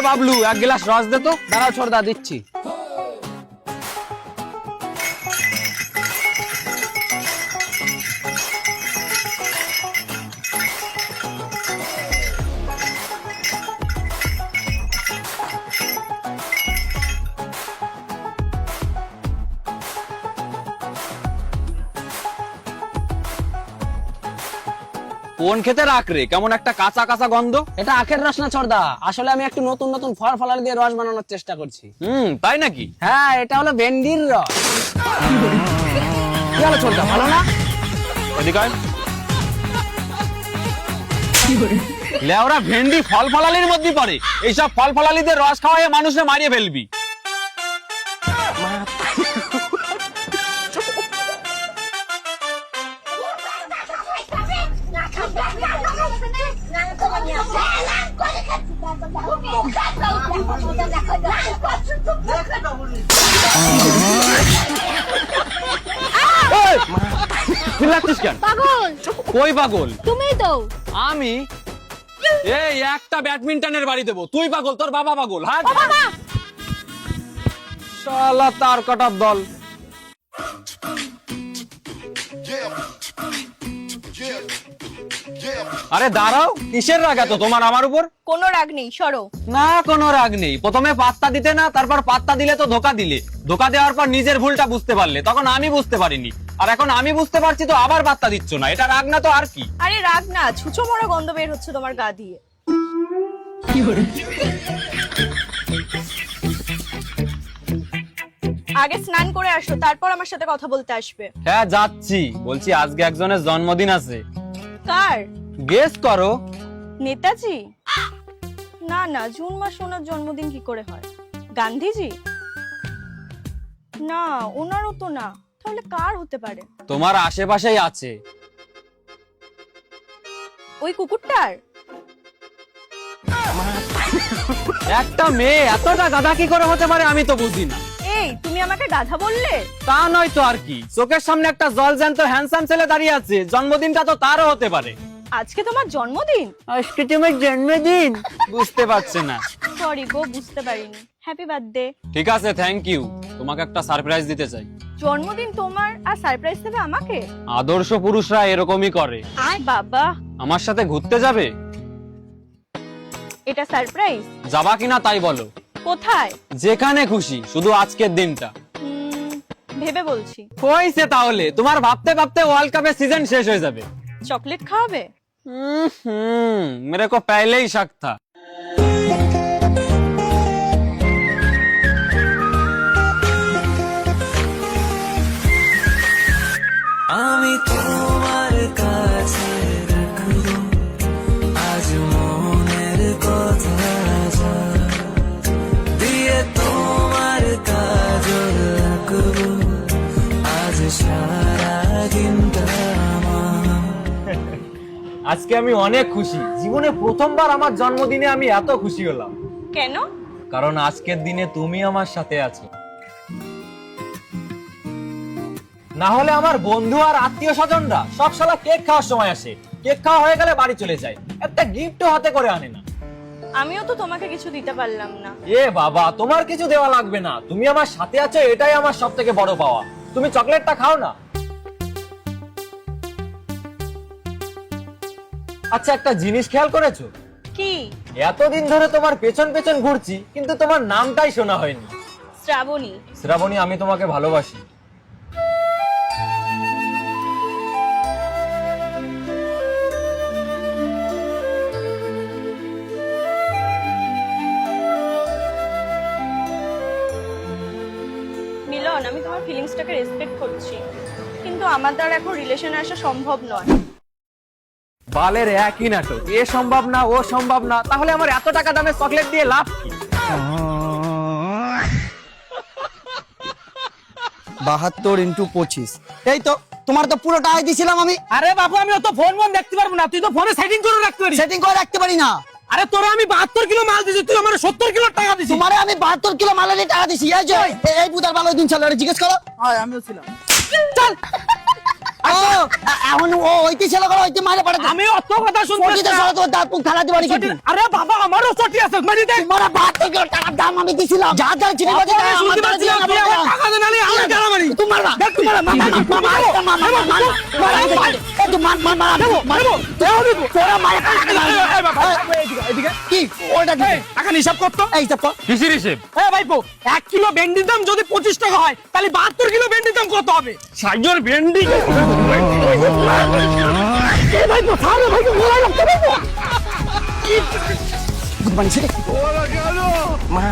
বাবলু, এক গ্লাস রস দে তো। দাঁড়াও ছোড়দা, দিচ্ছি। কোন খেতে রাখ রে, কেমন একটা কাঁচা কাঁচা গন্ধ। এটা আখের রস না ছোড়দা, আসলে আমি একটু নতুন নতুন ফল ফলাদি দিয়ে রস বানানোর চেষ্টা করছি। তাই নাকি? হ্যাঁ, এটা হলো ভেন্ডির রস। কি হলো ছোড়দা, ভালো না? এদিকে আয়। লেওরা ভেন্ডি ফল ফলালির মধ্যে পড়ে। এইসব ফল ফলালিদের রস খাওয়ায় মানুষে মারিয়ে ফেলবি। চিল্লাচ্ছিস কেন? পাগল কই পাগল? তুমিই তো। আমি? এই একটা ব্যাডমিন্টনের বাড়ি দেবো, তুই পাগল, তোর বাবা পাগল। হ্যাঁ শালা তার কাটার দল। আরে দাঁড়াও, কিসের রাগ এত তোমার আমার উপর? কোনো রাগ নেই, সরো। না কোনো রাগ নেই, প্রথমে পাত্তা দিতে না, তারপর পাত্তা দিলে তো ধোকা দিলে। ধোকা দেওয়ার পর নিজের ভুলটা বুঝতে পারলে, তখন আমি বুঝতে পারিনি। আর এখন আমি বুঝতে পারছি তো আবার পাত্তা দিচ্ছ না, এটা রাগ না তো আর কি? আরে রাগ না, ছুঁচো মরা গন্ধ বের হচ্ছে তোমার গা দিয়ে। আগে স্নান করে আসো, তারপর আমার সাথে কথা বলতে আসবে। হ্যাঁ যাচ্ছি, বলছি আজকে একজনের জন্মদিন আছে। কার? গেস করো। নেতাজি? না না, জুন মাস ওনার জন্মদিন কি করে হয়? গান্ধীজি? না, ওনারও তো না। তাহলে কার হতে পারে? তোমার আশেপাশেই আছে। ওই কুকুরটার? একটা মেয়ে এতটা গাধা কি করে হতে পারে আমি তো বুঝি না। এই, তুমি আমাকে গাধা বললে? তা নয় তো আর কি, চোখের সামনে একটা জলজ্যান্ত হ্যান্ডসাম ছেলে দাঁড়িয়ে আছে, জন্মদিনটা তো তারও হতে পারে। আজকে তোমার জন্মদিন? আজকে তোমার জন্মদিন? বুঝতে পারছে না। সরি গো, বুঝতে পারিনি। Happy birthday. ঠিক আছে, থ্যাংক ইউ। তোমাকে একটা সারপ্রাইজ দিতে চাই। জন্মদিন তোমার আর সারপ্রাইজ দেবে আমাকে? আদর্শ পুরুষরা এরকমই করে। বাবা, আমার সাথে ঘুরতে যাবে? এটা সারপ্রাইজ? যাবা কিনা তাই বলো। কোথায়? যেখানে খুশি, শুধু আজকের দিনটা। ভেবে বলছি। হয়েছে তাহলে, তোমার ভাবতে ভাবতে ওয়ার্ল্ড কাপের সিজন শেষ হয়ে যাবে। চকলেট খাওয়াবে? मेरे को पहले ही शक था। আমি তোমার কাছে রাখবো আজ মনের কথা দিয়ে, তোমার কাজল রাখবো আজ সারা দিনটা। আজকে আমি অনেক খুশি, জীবনে প্রথমবার আমার জন্মদিনে আমি এত খুশি হলাম। কেন? কারণ আজকের দিনে তুমি আমার সাথে আছো। না হলে আমার বন্ধু আর আত্মীয় স্বজনরা সব শালা কেক খাওয়ার সময় আসে, কেক খাওয়া হয়ে গেলে বাড়ি চলে যায়, একটা গিফটও হাতে করে আনে না। আমিও তো তোমাকে কিছু দিতে পারলাম না। এ বাবা, তোমার কিছু দেওয়া লাগবে না, তুমি আমার সাথে আছো, এটাই আমার সব থেকে বড় পাওয়া। তুমি চকলেটটা খাও না। আচ্ছা, একটা জিনিস খেয়াল করেছো? কি? এতদিন ধরে তোমার পেছন পেছন ঘুরছি, কিন্তু তোমার নামটাই শোনা হয়নি। শ্রাবণী। শ্রাবণী, আমি তোমাকে ভালোবাসি। মিলন, আমি তোমার ফিলিংসটাকে রেসপেক্ট করছি, কিন্তু আমার দ্বারা এখন রিলেশনে আসা সম্ভব নয়। বালের একই নাটক, এ সম্ভব না ও সম্ভব না, তাহলে আমার এত টাকা দামের চকলেট দিয়ে লাভ কি? 72 × 25। এই তো তোমার তো পুরো টাকাই দিছিলাম আমি। আরে বাবু, আমি অত ফোন দেখতে পারবো না, তুই তো ফোনে সেটিং করে রাখতে পারিস। সেটিং করে রাখতে পারি না। আরে তোরা আমি 72 কিলো মাল দিছি, তুই আমার 70 কিলো টাকা দিছিস। তোমারে আমি 72 কিলো মালের টাকা দিছি। এই যে এই বুদার ভালো দিন চলে, জিজ্ঞেস করো। হ্যাঁ, আমিও ছিলাম। চল। এখন ও ওইটি ছেলে করে ওইটি মারে পাঠাতে আমি অত কথা শুনতে ওইটিতে সরে তোর দাঁত মুখ খালা দিবানি কি আরে বাবা আমারও চটি আছে মারি দে তোমার বাপ থেকে টাকার দাম আমি দিছিলাম যা যা চিনি বাজে আমি শুনতে পাচ্ছি না, তুই আমার টাকা দে নালে আমার টাকা মারি তোমার বাপ দেখ তোমার মামা কি ওটা টাকা হিসাব করতো এই তো কিসির হিসেব? ভাইপো 1 কিলো ভেন্ডির দাম যদি 25 টাকা হয় তাহলে 72 কিলো ভেন্ডির দাম কত হবে? সাইজর ভেন্ডি ভাইপো সারে ভাইপো বলা লাগতো ভাইপো গুড মর্নিং সেটা মা